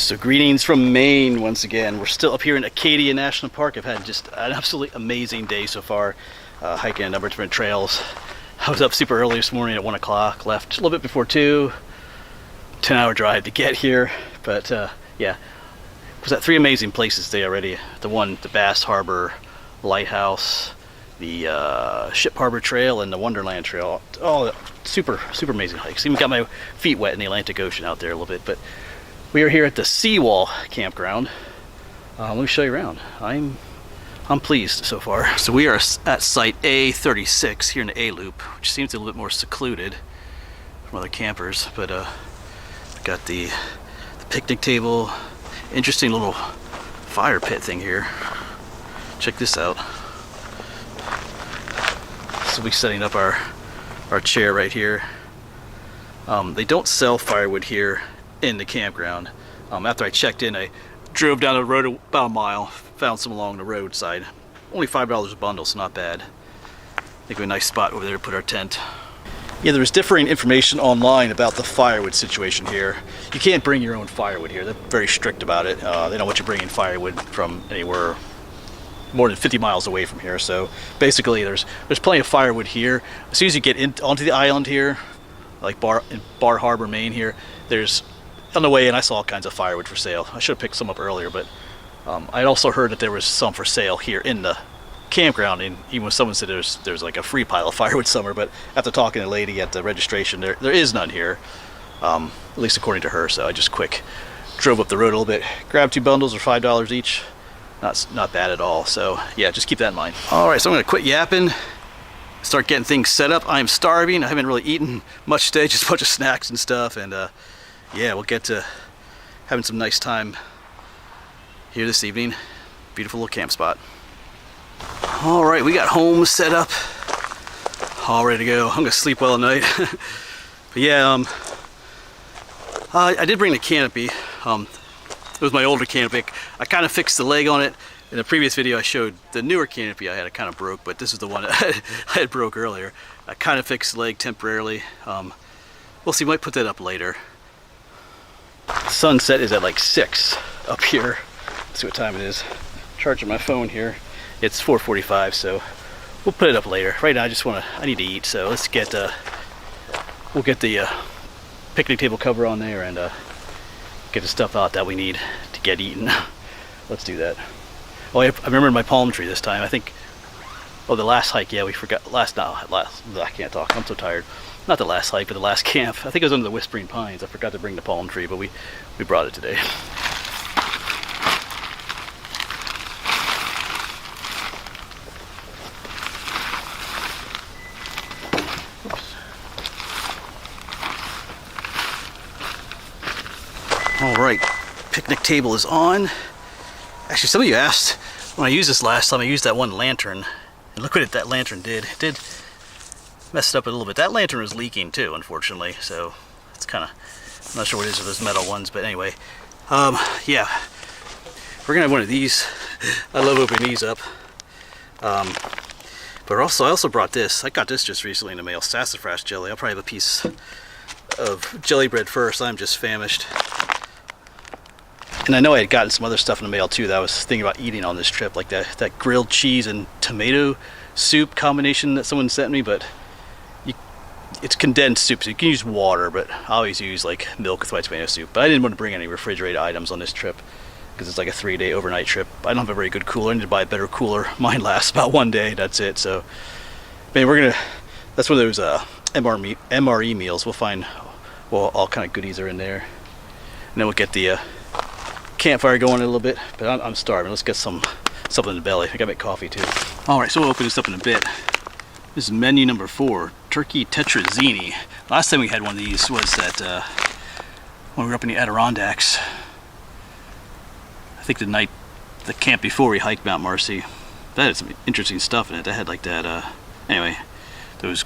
So greetings from Maine once again. We're still up here in Acadia National Park. I've had just an absolutely amazing day so far, hiking a number of different trails. I was up super early this morning at 1 o'clock, left a little bit before 2, 10-hour drive to get here. But yeah, was at 3 amazing places today already. The Bass Harbor Lighthouse, the Ship Harbor Trail, and the Wonderland Trail. All super amazing hikes. Even got my feet wet in the Atlantic Ocean out there a little bit. But we are here at the Seawall campground. Let me show you around. I'm pleased so far. So we are at site A36 here in the A Loop, which seems a little bit more secluded from other campers. But got the picnic table, interesting little fire pit thing here. Check this out. So we'll be setting up our chair right here. They don't sell firewood here in the campground. After I checked in, I drove down the road about a mile, found some along the roadside. Only $5 a bundle, so not bad. I think we have a nice spot over there to put our tent. Yeah, there's differing information online about the firewood situation here. You can't bring your own firewood here. They're very strict about it. They don't want you bringing firewood from anywhere more than 50 miles away from here. So basically there's plenty of firewood here. As soon as you get onto the island here, like in Bar Harbor, Maine here, there's, on the way in I saw all kinds of firewood for sale. I should have picked some up earlier, but I'd also heard that there was some for sale here in the campground, and even when someone said there's like a free pile of firewood somewhere, but after talking to the lady at the registration, there is none here, at least according to her. So I just quick drove up the road a little bit, grabbed 2 bundles for $5 each. Not bad at all. So yeah, just keep that in mind. All right, so I'm gonna quit yapping, start getting things set up. I'm starving. I haven't really eaten much today, just a bunch of snacks and stuff, and yeah, we'll get to having some nice time here this evening. Beautiful little camp spot. All right, we got home set up, all ready to go. I'm gonna sleep well at night. But yeah, I did bring the canopy. It was my older canopy. I kind of fixed the leg on it. In the previous video I showed the newer canopy I had. It kind of broke, but this is the one I had broke earlier. I kind of fixed the leg temporarily. We'll see, might put that up later. Sunset is at like 6 up here. Let's see what time it is. Charging my phone here. It's 4:45, so we'll put it up later. Right now I need to eat, so let's get we'll get the picnic table cover on there and get the stuff out that we need to get eaten. Let's do that. Oh, I remembered my palm tree this time. I think, oh, the last hike, yeah, we forgot, I can't talk, I'm so tired. Not the last hike, but the last camp. I think it was under the Whispering Pines. I forgot to bring the palm tree, but we brought it today. All right, picnic table is on. Actually, some of you asked when I used this last time. I used that one lantern, and look what that lantern did. It did mess it up a little bit. That lantern was leaking too, unfortunately. So it's kind of, I'm not sure what it is with those metal ones, but anyway, yeah, we're gonna have one of these. I love opening these up. But also, I also brought this. I got this just recently in the mail. Sassafras jelly. I'll probably have a piece of jelly bread first. I'm just famished. And I know I had gotten some other stuff in the mail too that I was thinking about eating on this trip, like that grilled cheese and tomato soup combination that someone sent me, but it's condensed soup, so you can use water, but I always use like milk with my tomato soup. But I didn't want to bring any refrigerated items on this trip because it's like a 3-day overnight trip. I don't have a very good cooler. I need to buy a better cooler. Mine lasts about 1 day, that's it. So, man, that's one of those MRE meals. We'll find, well, all kind of goodies are in there. And then we'll get the campfire going a little bit, but I'm starving. Let's get something in the belly. I gotta make coffee too. All right, so we'll open this up in a bit. This is menu number 4, turkey tetrazzini. Last time we had one of these was that when we were up in the Adirondacks. I think the camp before we hiked Mount Marcy. That had some interesting stuff in it. That had like that. Anyway, those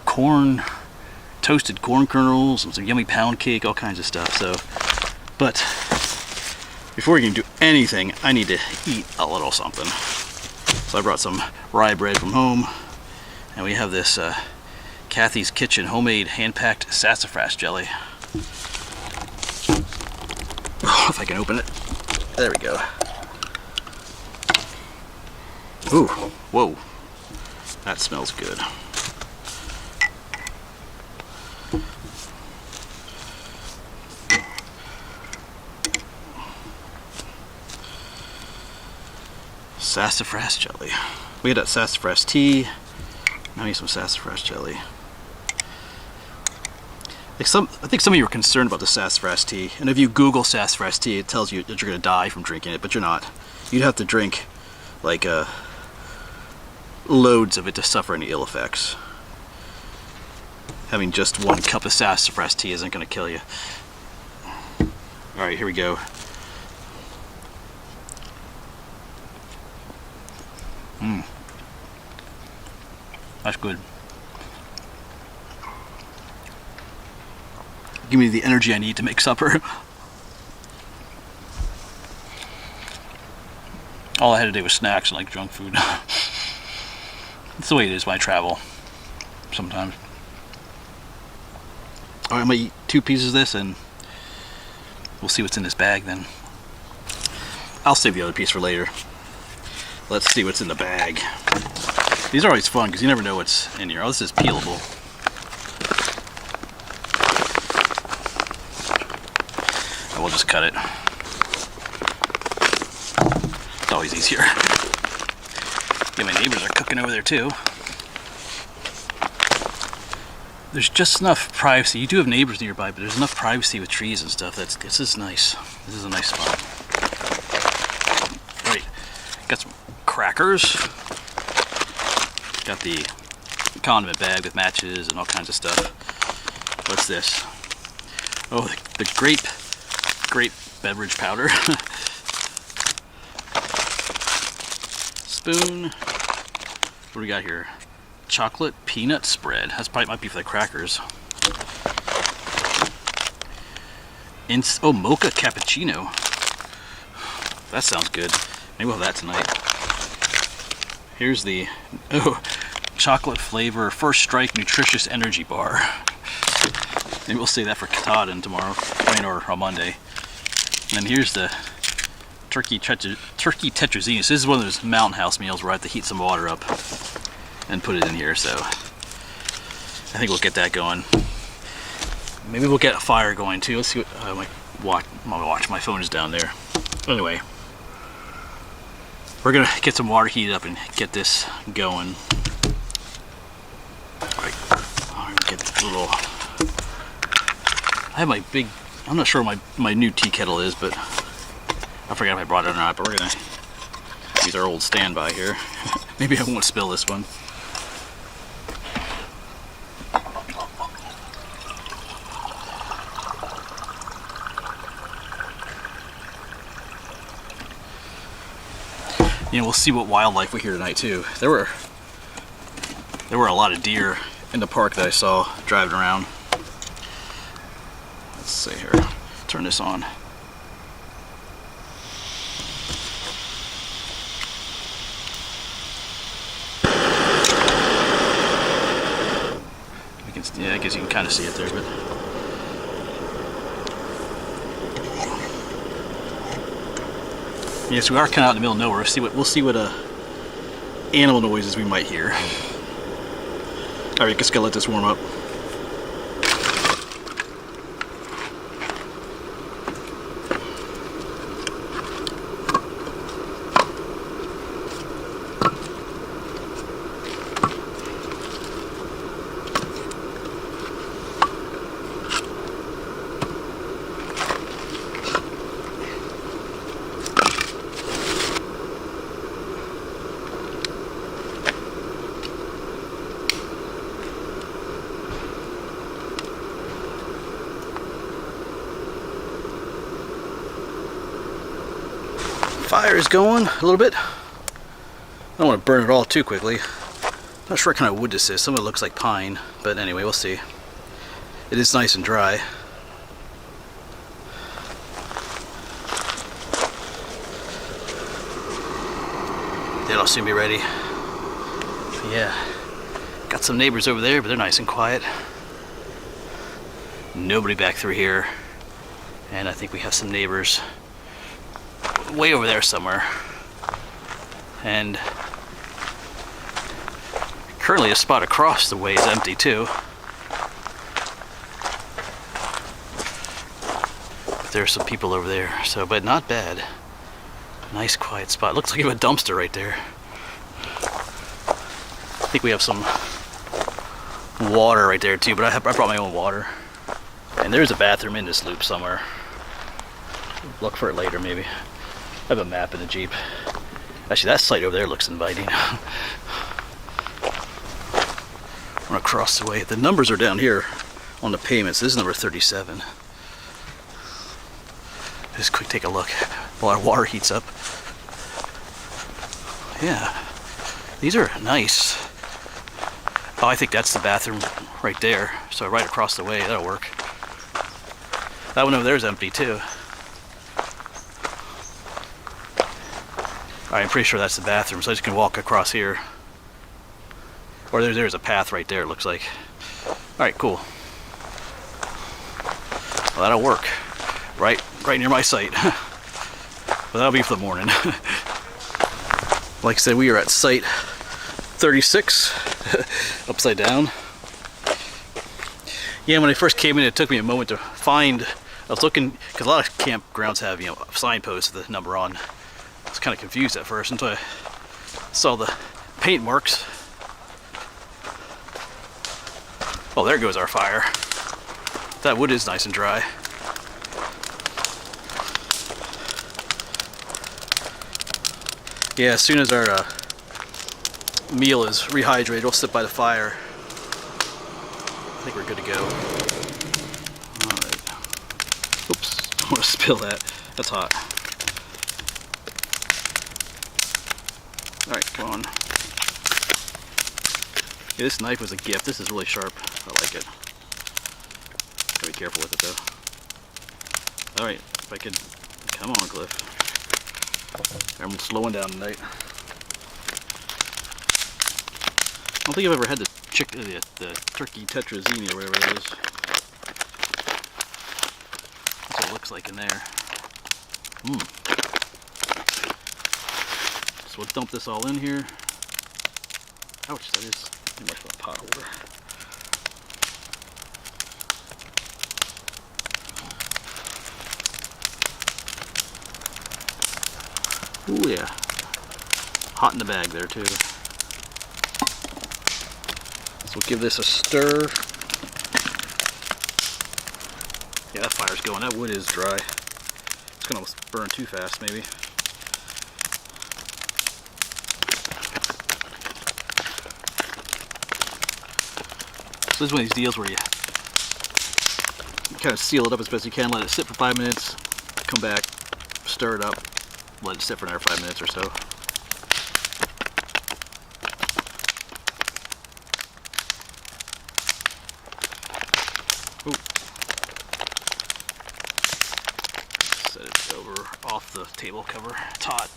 toasted corn kernels, and some yummy pound cake, all kinds of stuff. So, but before we can do anything, I need to eat a little something. So I brought some rye bread from home, and we have this Kathy's Kitchen homemade hand-packed sassafras jelly. if I can open it. There we go. Ooh, whoa. That smells good. Sassafras jelly. We had that sassafras tea. Now we need some sassafras jelly. I think some of you are concerned about the sassafras tea, and if you Google sassafras tea, it tells you that you're going to die from drinking it, but you're not. You'd have to drink like loads of it to suffer any ill effects. Having just 1 cup of sassafras tea isn't going to kill you. All right, here we go. That's good. Give me the energy I need to make supper. All I had today was snacks and like junk food. That's the way it is when I travel sometimes. Alright, I'm gonna eat 2 pieces of this and we'll see what's in this bag then. I'll save the other piece for later. Let's see what's in the bag. These are always fun because you never know what's in here. Oh, this is peelable. Oh, we'll just cut it. It's always easier. Yeah, my neighbors are cooking over there too. There's just enough privacy. You do have neighbors nearby, but there's enough privacy with trees and stuff. This is nice. This is a nice spot. Right, got some crackers. Got the condiment bag with matches and all kinds of stuff. What's this? Oh, the grape beverage powder. Spoon. What do we got here? Chocolate peanut spread. That's probably might be for the crackers. Mocha cappuccino. That sounds good. Maybe we'll have that tonight. Here's the chocolate flavor First Strike nutritious energy bar. Maybe we'll save that for Katahdin tomorrow, or on Monday. And then here's the turkey tetrazzini. So this is one of those mountain house meals where I have to heat some water up and put it in here. So I think we'll get that going. Maybe we'll get a fire going too. Let's see what my watch. My phone is down there. Anyway. We're gonna get some water heated up and get this going. Right. I'm gonna get a little. I have my big. I'm not sure what my new tea kettle is, but I forgot if I brought it or not. But we're gonna use our old standby here. Maybe I won't spill this one. You know, we'll see what wildlife we hear tonight too. There were a lot of deer in the park that I saw driving around. Let's see here. Turn this on. Yeah, I guess you can kind of see it there, but. Yes, we are kind of out in the middle of nowhere. We'll see what animal noises we might hear. All right, just gotta let this warm up. Fire is going a little bit. I don't want to burn it all too quickly. Not sure what kind of wood this is. Some of it looks like pine, but anyway, we'll see. It is nice and dry. It'll soon be ready. But yeah, got some neighbors over there, but they're nice and quiet. Nobody back through here. And I think we have some neighbors way over there somewhere. And currently a spot across the way is empty too. But there's some people over there, so, but not bad. Nice quiet spot. Looks like you have a dumpster right there. I think we have some water right there too, but I brought my own water. And there's a bathroom in this loop somewhere. Look for it later maybe. I have a map in the Jeep. Actually, that site over there looks inviting. I'm gonna cross the way. The numbers are down here on the payments. This is number 37. Just quick take a look while our water heats up. Yeah, these are nice. Oh, I think that's the bathroom right there. So right across the way, that'll work. That one over there is empty too. Alright, I'm pretty sure that's the bathroom, so I just can walk across here. Or there's a path right there, it looks like. Alright, cool. Well, that'll work. Right near my site. But that'll be for the morning. Like I said, we are at site 36, upside down. Yeah, when I first came in, it took me a moment to find. I was looking, because a lot of campgrounds have, you know, signposts with the number on. I was kind of confused at first until I saw the paint marks. Oh, there goes our fire. That wood is nice and dry. Yeah, as soon as our meal is rehydrated, we'll sit by the fire. I think we're good to go. Alright. Oops, I don't want to spill that. That's hot. Alright, come on. Yeah, this knife was a gift. This is really sharp. I like it. Gotta be careful with it though. Alright, if I could. Come on, Cliff. I'm slowing down tonight. I don't think I've ever had the turkey tetrazzini or whatever it is. That's what it looks like in there. So we'll dump this all in here. Ouch, that is too much of a pot holder. Ooh yeah. Hot in the bag there too. So we'll give this a stir. Yeah, that fire's going. That wood is dry. It's gonna almost burn too fast maybe. So this is one of these deals where you kind of seal it up as best you can, let it sit for 5 minutes, come back, stir it up, let it sit for another 5 minutes or so. Ooh. Set it over off the table cover. It's hot.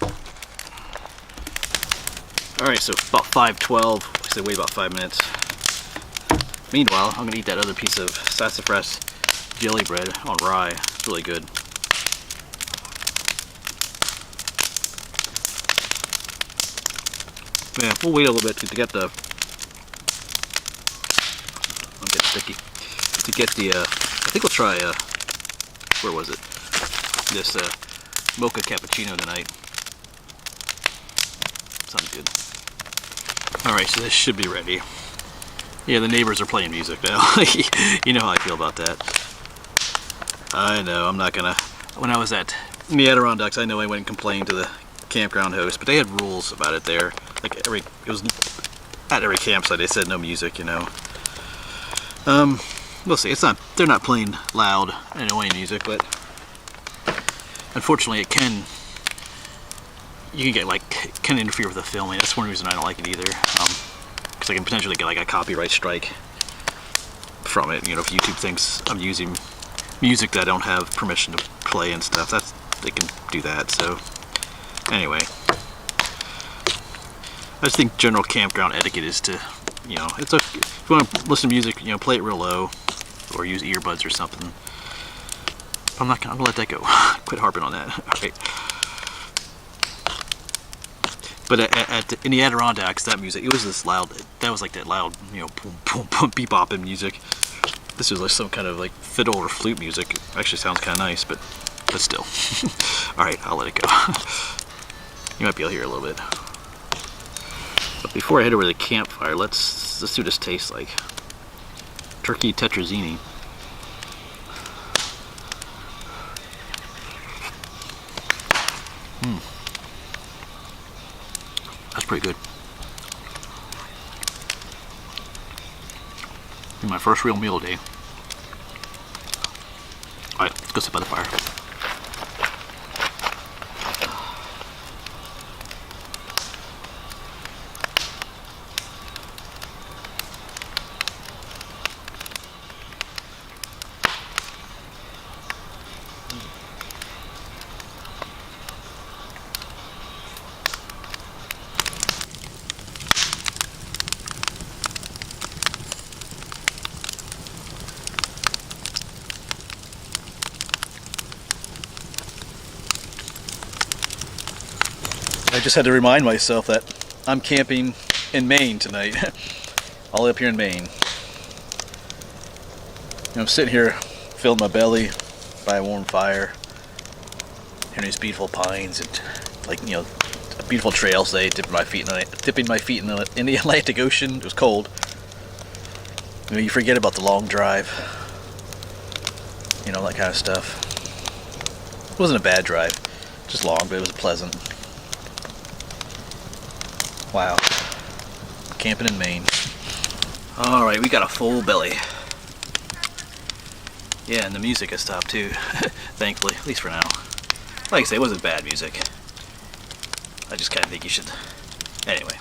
Alright, so about 5:12. I said wait about 5 minutes. Meanwhile, I'm gonna eat that other piece of sassafras jelly bread on rye. It's really good. Yeah, we'll wait a little bit to get the. I'll get sticky. To get the. I think we'll try. Where was it? This mocha cappuccino tonight. Sounds good. All right, so this should be ready. Yeah, the neighbors are playing music now. You know how I feel about that. I know, I'm not gonna. When I was at the Adirondacks, I know I went and complained to the campground host, but they had rules about it there. Like it was at every campsite. They said no music, you know. We'll see. They're not playing loud, annoying music, but unfortunately, it can. You can get can interfere with the filming. That's one reason I don't like it either. Because I can potentially get like a copyright strike from it. You know, if YouTube thinks I'm using music that I don't have permission to play and stuff, they can do that. So anyway, I just think general campground etiquette is to, you know, if you want to listen to music, you know, play it real low or use earbuds or something. I'm gonna let that go. Quit harping on that. All right. But in the Adirondacks, that music, it was this loud. That was like that loud, you know, boom, boom, boom, bebopping music. This was like some kind of like fiddle or flute music. It actually sounds kind of nice, but still. All right, I'll let it go. You might be able to hear a little bit. But before I head over to the campfire, let's see what this tastes like. Turkey tetrazzini. That's pretty good. My first real meal day. Alright, let's go sit by the fire. I just had to remind myself that I'm camping in Maine tonight. All the way up here in Maine. You know, I'm sitting here, filling my belly by a warm fire, hearing these beautiful pines and, like, you know, beautiful trails today, dipping my feet in the Atlantic Ocean. It was cold. You know, you forget about the long drive, you know, that kind of stuff. It wasn't a bad drive, just long, but it was pleasant. Wow. Camping in Maine. Alright, we got a full belly. Yeah, and the music has stopped too. Thankfully, at least for now. Like I say, it wasn't bad music. I just kind of think you should... Anyway.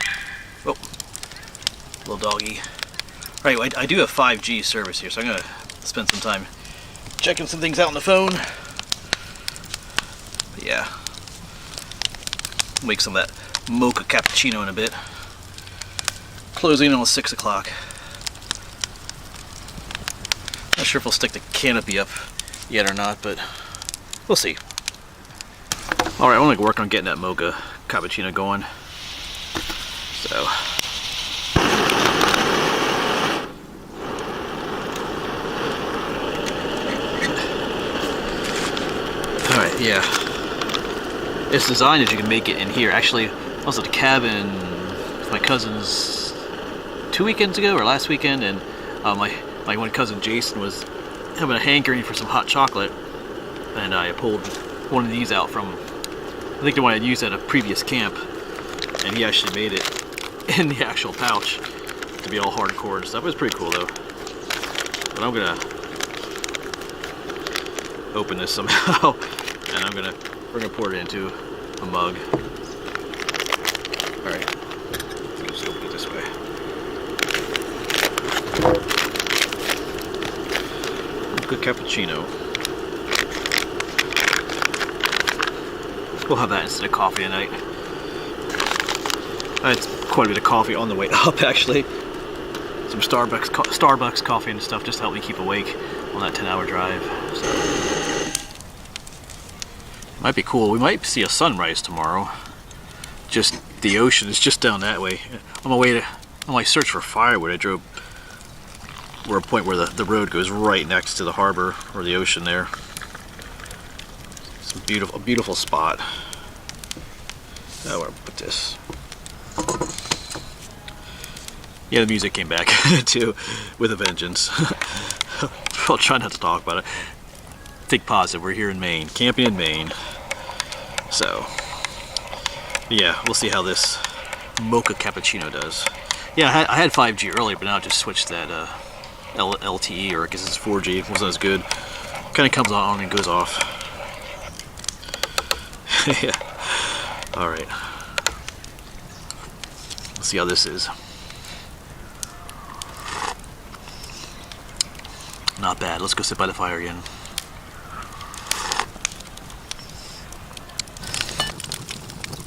Oh. Little doggy. Alright, I do have 5G service here, so I'm going to spend some time checking some things out on the phone. But yeah. Make some of that mocha cappuccino in a bit. Closing in on 6 o'clock. Not sure if I'll stick the canopy up yet or not, but we'll see. Alright, I want to work on getting that mocha cappuccino going. So. Alright, yeah. It's designed as you can make it in here. Actually, I was at a cabin with my cousins 2 weekends ago or last weekend, and my one cousin Jason was having a hankering for some hot chocolate, and I pulled one of these out from, I think the one I'd used at a previous camp, and he actually made it in the actual pouch to be all hardcore and stuff. It was pretty cool though. But I'm gonna open this somehow, and we're gonna pour it into a mug. All right, just open it this way. Good cappuccino. We'll have that instead of coffee tonight. I had quite a bit of coffee on the way up, actually. Some Starbucks coffee and stuff just to help me keep awake on that 10-hour drive. So. Might be cool. We might see a sunrise tomorrow. Just the ocean is just down that way. On my search for firewood, we're at a point where the road goes right next to the harbor or the ocean there. It's a beautiful spot. Now where to put this? Yeah, the music came back too, with a vengeance. I'll try not to talk about it. Think positive. We're here in Maine, camping in Maine. So, yeah, we'll see how this mocha cappuccino does. Yeah, I had 5G earlier, but now I just switched that LTE, or I guess it's 4G. It wasn't as good. Kind of comes on and goes off. Yeah. All right. Let's see how this is. Not bad. Let's go sit by the fire again.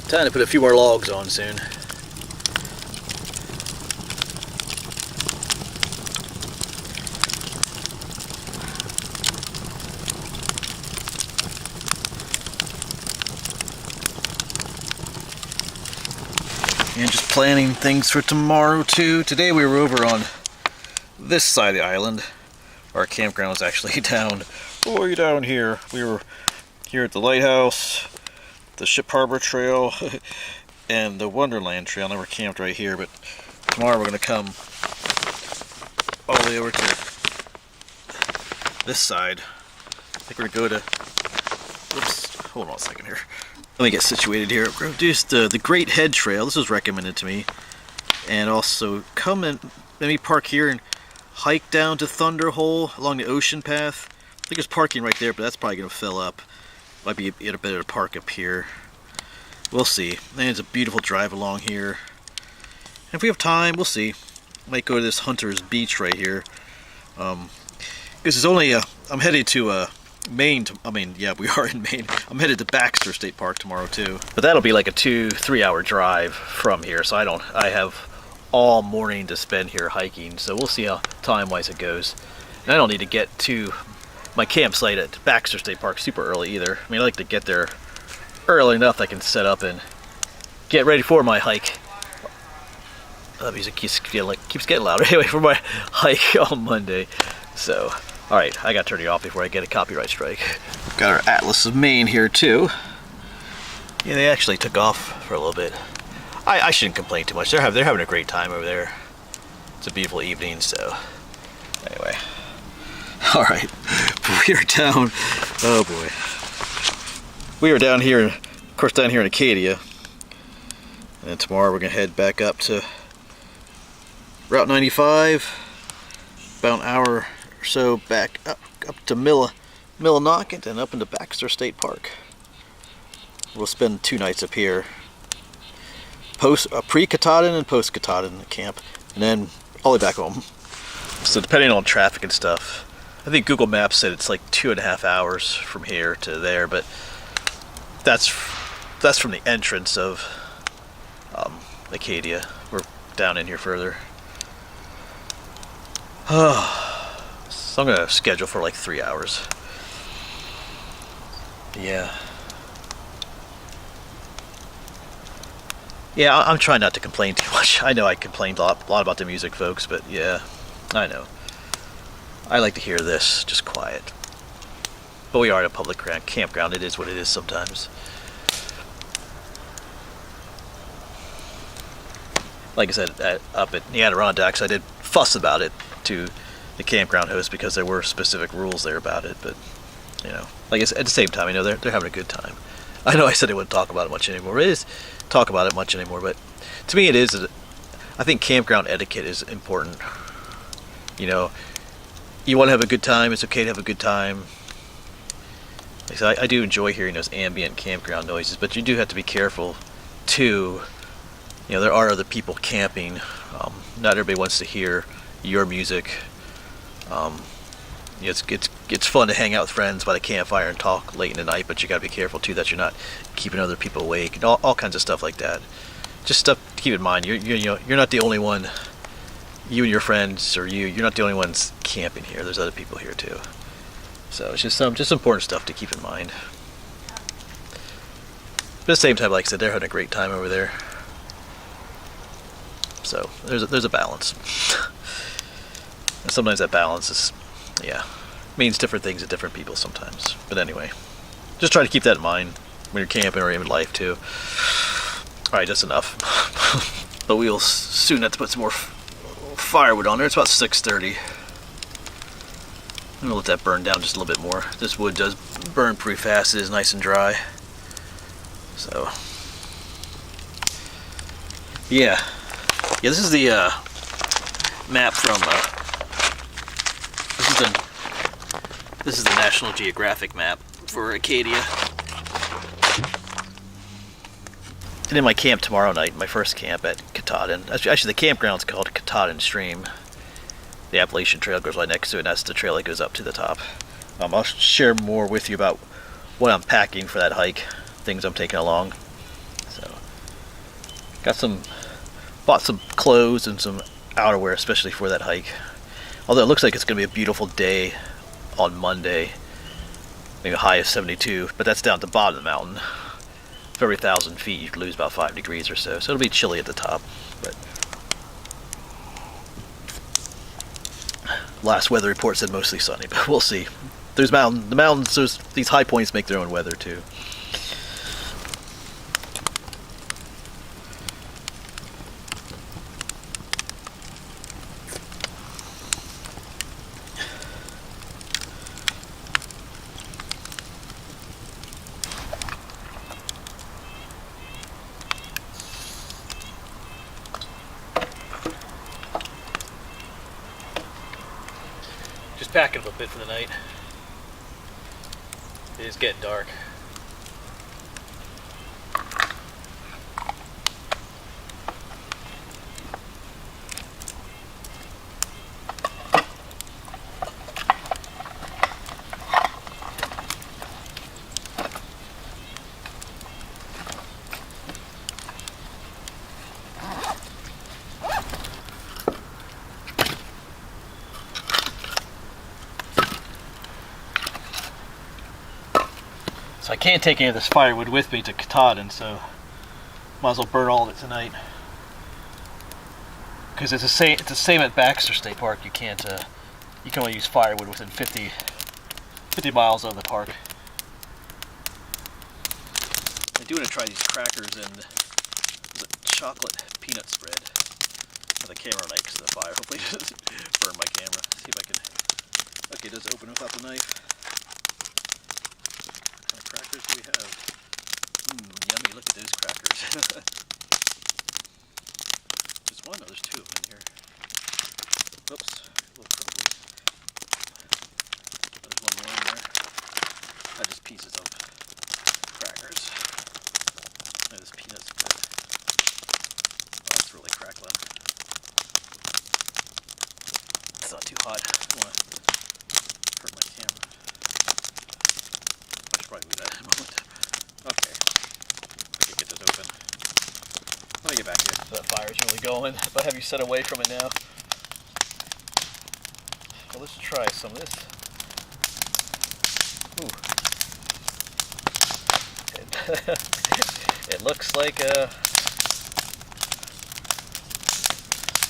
Time to put a few more logs on soon. And just planning things for tomorrow too. Today we were over on this side of the island. Our campground was actually down way down here. We were here at the lighthouse, the Ship Harbor Trail, and the Wonderland Trail. Never camped right here, but tomorrow we're going to come all the way over to this side. I think we're going to go to, oops, hold on a second here. Let me get situated here. We're going to do the Great Head Trail. This was recommended to me. And also come and maybe park here and hike down to Thunder Hole along the ocean path. I think there's parking right there, but that's probably going to fill up. Might be a better to park up here. We'll see. And it's a beautiful drive along here. And if we have time, we'll see. Might go to this Hunter's Beach right here. This is only I'm headed to Maine. Yeah, we are in Maine. I'm headed to Baxter State Park tomorrow too. But that'll be like a 2-3 hour drive from here. So I have all morning to spend here hiking. So we'll see how time-wise it goes. And I don't need to get to my campsite at Baxter State Park super early either. I mean, I like to get there early enough that I can set up and get ready for my hike. The music keeps getting louder. Anyway, for my hike on Monday. So, alright, I gotta turn it off before I get a copyright strike. Got our Atlas of Maine here too. Yeah, they actually took off for a little bit. I shouldn't complain too much. They're having a great time over there. It's a beautiful evening, so anyway. Alright, we are down, oh boy. We are down here, of course down here in Acadia. And tomorrow we're going to head back up to Route 95. About an hour or so back up to Millinocket and up into Baxter State Park. We'll spend 2 nights up here. Pre-Katahdin and post-Katahdin camp. And then all the way back home. So depending on traffic and stuff, I think Google Maps said it's like 2.5 hours from here to there, but that's from the entrance of Acadia. We're down in here further. So I'm gonna schedule for like 3 hours. Yeah. Yeah, I'm trying not to complain too much. I know I complained a lot about the music, folks, but yeah, I know. I like to hear this, just quiet. But we are at a public campground. It is what it is sometimes. Like I said, up at the Adirondacks, I did fuss about it to the campground host because there were specific rules there about it. But, you know, like I said, at the same time, you know, they're having a good time. I know I said I wouldn't talk about it much anymore. It is talk about it much anymore, but to me it is. I think campground etiquette is important. You know, you want to have a good time, it's okay to have a good time. Like I said, I do enjoy hearing those ambient campground noises, but you do have to be careful too. You know, there are other people camping. Not everybody wants to hear your music. You know, it's fun to hang out with friends by the campfire and talk late in the night, but you got to be careful too that you're not keeping other people awake and all kinds of stuff like that. Just stuff to keep in mind. You're not the only one. You and your friends, or you're not the only ones camping here. There's other people here too. So it's just important stuff to keep in mind. But at the same time, like I said, they're having a great time over there. So there's a balance. And sometimes that balance is, yeah, means different things to different people sometimes. But anyway, just try to keep that in mind when you're camping or even life too. Alright, that's enough. But we'll soon have to put some more firewood on there. It's about 6:30. I'm gonna let that burn down just a little bit more. This wood does burn pretty fast. It is nice and dry. So, yeah. This is the map from this is the National Geographic map for Acadia. And in my camp tomorrow night, my first camp at Katahdin. Actually, the campground's called Katahdin Stream. The Appalachian Trail goes right next to it, and that's the trail that goes up to the top. I'll share more with you about what I'm packing for that hike, things I'm taking along. So, bought some clothes and some outerwear, especially for that hike. Although it looks like it's going to be a beautiful day on Monday, maybe a high of 72, but that's down at the bottom of the mountain. for every 1,000 feet you lose about 5 degrees or so. So it'll be chilly at the top. But last weather report said mostly sunny, but we'll see. There's the mountains, these high points make their own weather too. Just packing up a bit for the night. It is getting dark. So I can't take any of this firewood with me to Katahdin, so might as well burn all of it tonight. Because it's the same at Baxter State Park. You can't you can only use firewood within 50 miles of the park. I do want to try these crackers and the chocolate peanut spread with a camera knife because of the fire. Hopefully it doesn't burn my camera. See if I can. Okay, it does open without the knife. Crackers do we have? Yummy, look at those crackers. There's one, there's two of them in here. Oops, a little crooked. There's one more in there. Just pieces of crackers. Look at this peanut spread. Oh, it's really crackling. It's not too hot. I don't want to hurt my camera. Probably do that in a moment. Okay. I can get this open. Let me get back here. So that fire's really going, but have you set away from it now? Well, let's try some of this. Ooh. It looks like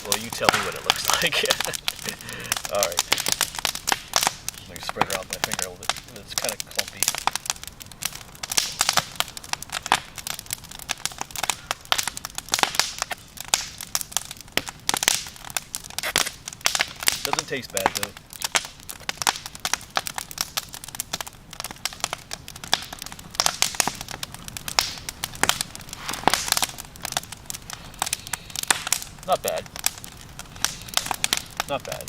well, you tell me what it looks like. Alright. Let me spread it out my finger a little bit. It's kind of clumpy. Doesn't taste bad though. Not bad. Not bad.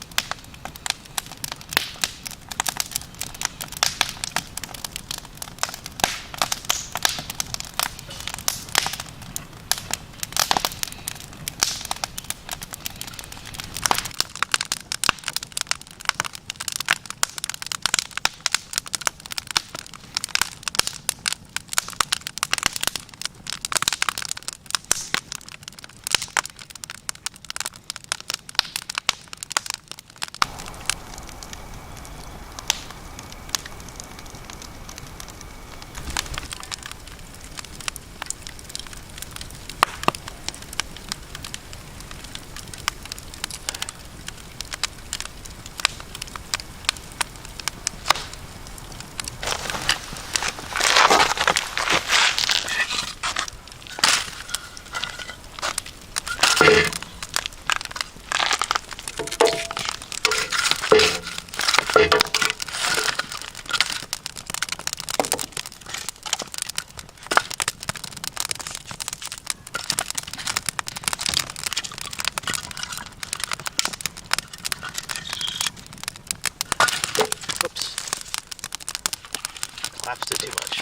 Collapsed it too much.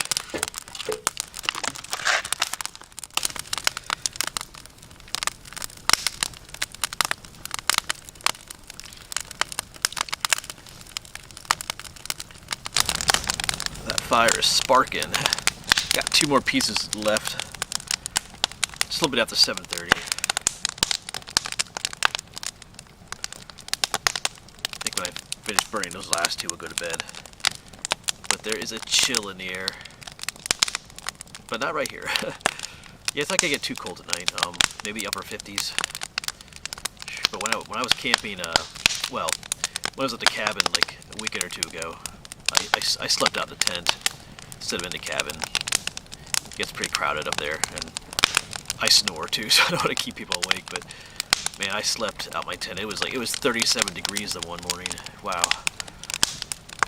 That fire is sparking. Got 2 more pieces left. Just a little bit after 7:30. I think when I finish burning those last 2, we'll go to bed. But there is a chill in the air. but not right here. Yeah, it's not gonna get too cold tonight. Maybe upper 50s. But when I was camping, well, when I was at the cabin like a weekend or two ago, I slept out in the tent instead of in the cabin. It gets pretty crowded up there, and I snore too, so I don't want to keep people awake. But man, I slept out my tent. It was 37 degrees the one morning. Wow,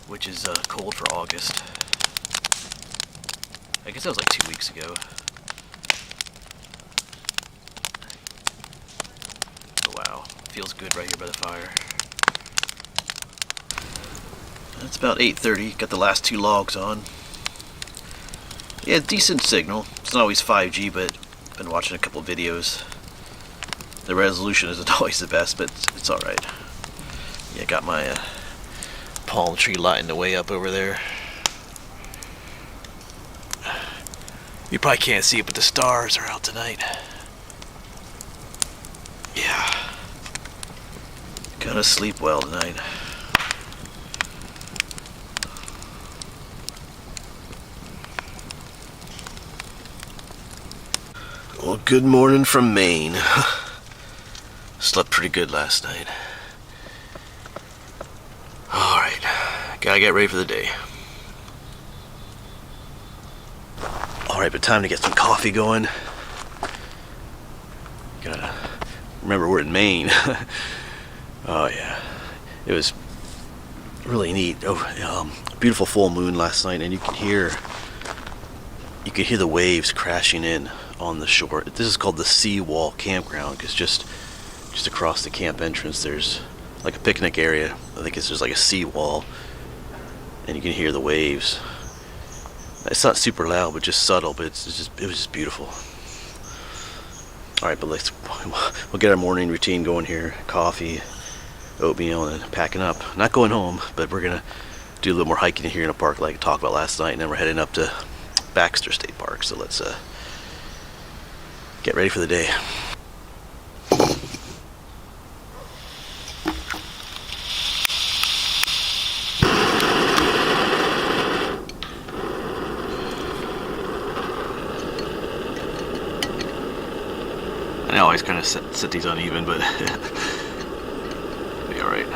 which is cold for August. I guess that was like 2 weeks ago. Oh, wow, feels good right here by the fire. It's about 8:30. Got the last 2 logs on. Yeah, decent signal. It's not always 5G, but I've been watching a couple of videos. The resolution isn't always the best, but it's alright. Yeah, got my palm tree lighting the way up over there. You probably can't see it, but the stars are out tonight. Yeah. Gonna sleep well tonight. Well, good morning from Maine. Slept pretty good last night. Alright, gotta get ready for the day. Alright, but time to get some coffee going. Gotta remember we're in Maine. Oh yeah, it was really neat. Beautiful full moon last night, and you could hear the waves crashing in on the shore. This is called the Seawall Campground, because just across the camp entrance there's like a picnic area. I think there's like a seawall, and you can hear the waves. It's not super loud, but just subtle. But it was just beautiful. All right, but we'll get our morning routine going here. Coffee, oatmeal, and packing up. Not going home, but we're gonna do a little more hiking here in the park, like I talked about last night, and then we're heading up to Baxter State Park. So let's get ready for the day. I always kind of set these uneven, but be alright.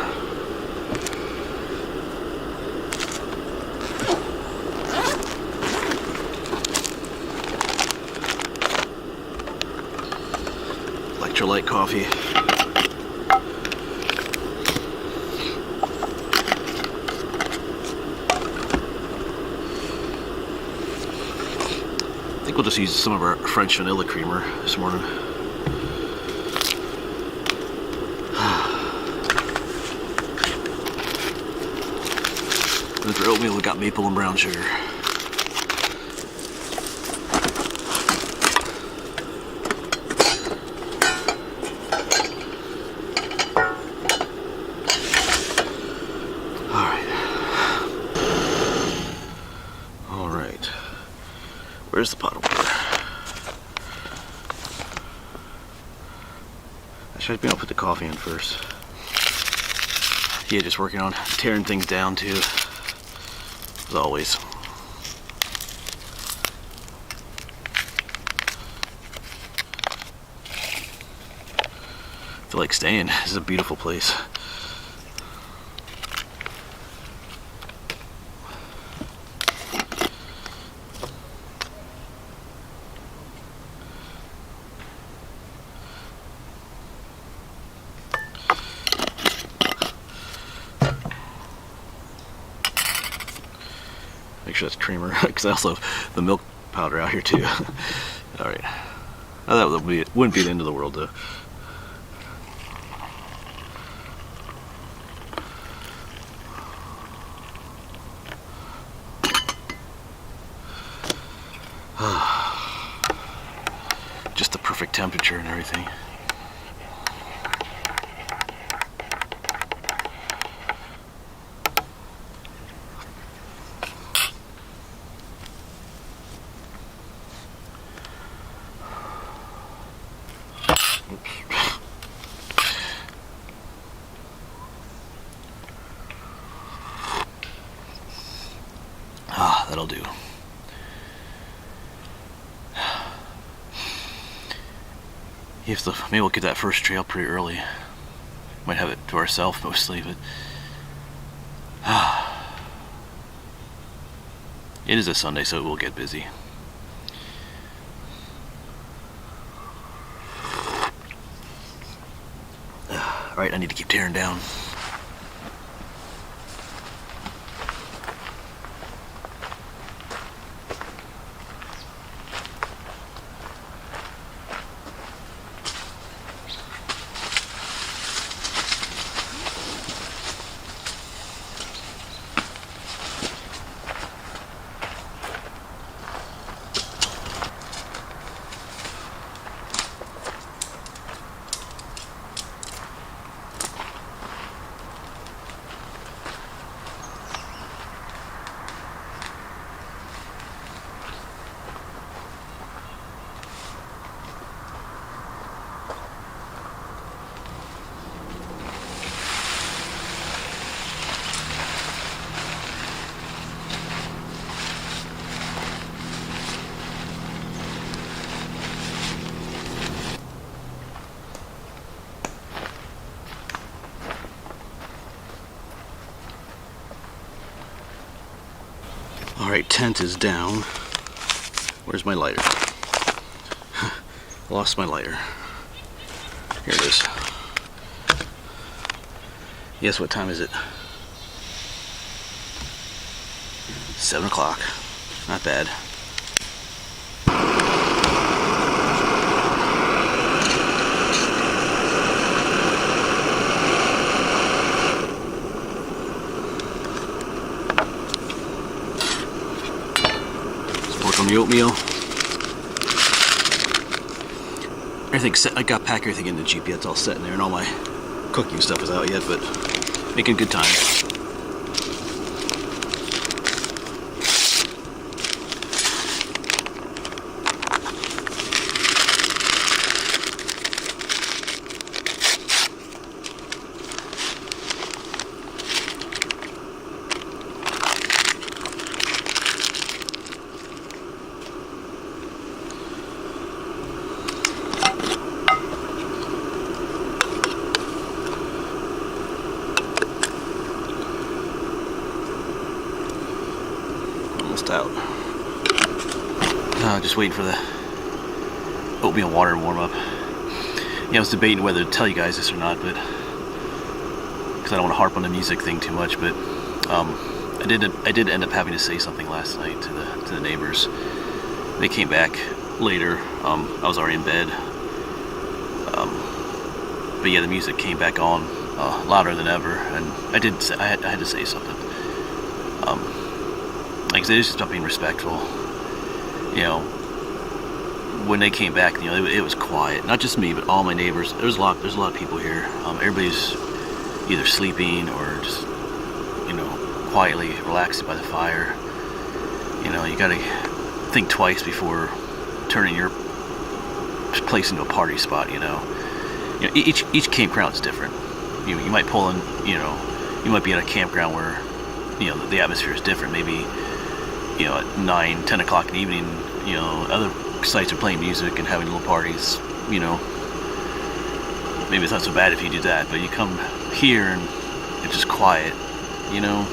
Electrolyte coffee. I think we'll just use some of our French vanilla creamer this morning. And for oatmeal, we got maple and brown sugar. All right. Where's the pot of water? I should be able to put the coffee in first. Yeah, just working on tearing things down too. As always. I feel like staying. This is a beautiful place. Make sure that's creamer, because I also have the milk powder out here too. All right, that wouldn't be the end of the world though. Just the perfect temperature and everything. That'll do. You have to, maybe we'll get that first trail pretty early. Might have it to ourselves mostly, but it is a Sunday, so it will get busy. Alright, I need to keep tearing down. Alright, tent is down. Where's my lighter? Lost my lighter. Here it is. Guess what time is it? 7 o'clock. Not bad. On the oatmeal. Everything's set. I got packed everything in the Jeep yet. It's all set in there, and all my cooking stuff is out yet, but making good time. Out. Just waiting for the oatmeal water to warm up. Yeah, I was debating whether to tell you guys this or not, but because I don't want to harp on the music thing too much. But I did end up having to say something last night to the neighbors. They came back later. I was already in bed. But yeah, the music came back on louder than ever, and I had to say something. Like I said, it's just about being respectful. You know, when they came back, you know, it was quiet. Not just me, but all my neighbors. There's a lot of people here. Everybody's either sleeping or just, you know, quietly relaxing by the fire. You know, you gotta think twice before turning your place into a party spot. You know, each campground's different. You might pull in. You know, you might be at a campground where, you know, the atmosphere is different. Maybe, you know, at 9, 10 o'clock in the evening, you know, other sites are playing music and having little parties. You know, maybe it's not so bad if you do that, but you come here and it's just quiet. You know,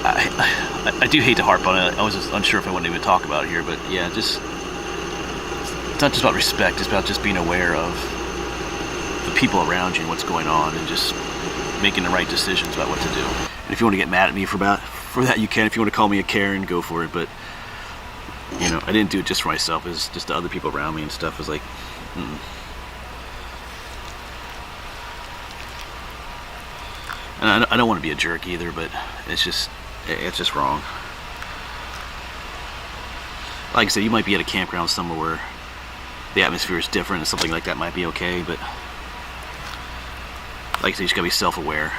I do hate to harp on it. I was just unsure if I wanted to even talk about it here, but yeah, just it's not just about respect. It's about just being aware of the people around you and what's going on, and just making the right decisions about what to do. And if you want to get mad at me for that, you can. If you want to call me a Karen, go for it. But, you know, I didn't do it just for myself. It's just the other people around me and stuff. It was like, And I don't want to be a jerk either, but it's just wrong. Like I said, you might be at a campground somewhere where the atmosphere is different, and something like that might be okay, but like I said, you just gotta be self-aware.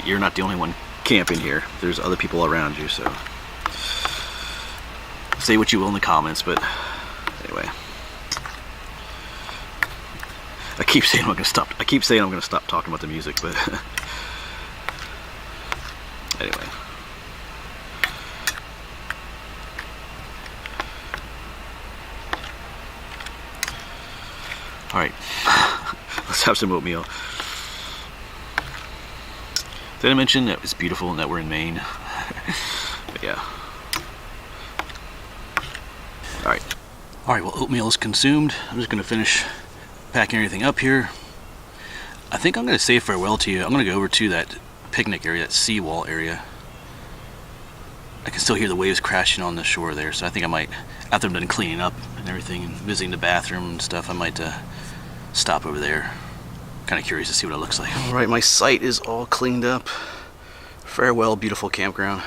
You're not the only one camping here. There's other people around you, so say what you will in the comments, but anyway. I keep saying I'm gonna stop talking about the music, but anyway. Alright, let's have some oatmeal. Did I mention that it's beautiful and that we're in Maine? But yeah. Alright. Alright, well, oatmeal is consumed. I'm just going to finish packing everything up here. I think I'm going to say farewell to you. I'm going to go over to that picnic area, that Seawall area. I can still hear the waves crashing on the shore there, so I think I might, after I'm done cleaning up and everything and visiting the bathroom and stuff, I might stop over there. Kind of curious to see what it looks like. Alright, my site is all cleaned up. Farewell, beautiful campground.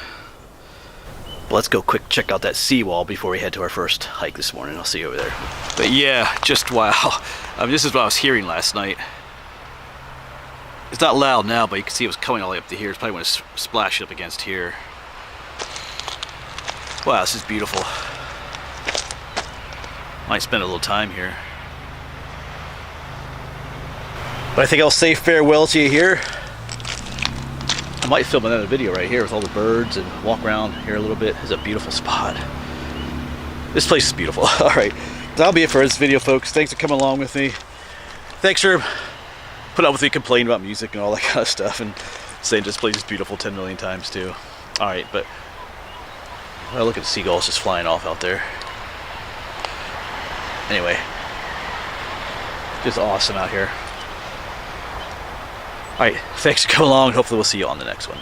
Let's go quick check out that seawall before we head to our first hike this morning. I'll see you over there. But yeah, just wow. This is what I was hearing last night. It's not loud now, but you can see it was coming all the way up to here. It's probably when it's splashing up against here. Wow, this is beautiful. Might spend a little time here. But I think I'll say farewell to you here. I might film another video right here with all the birds and walk around here a little bit. It's a beautiful spot. This place is beautiful. Alright, that'll be it for this video, folks. Thanks for coming along with me. Thanks for putting up with me complaining about music and all that kind of stuff and saying this place is beautiful 10 million times too. Alright, but well, look at the seagulls just flying off out there. Anyway, just awesome out here. Alright, thanks for coming along. Hopefully we'll see you on the next one.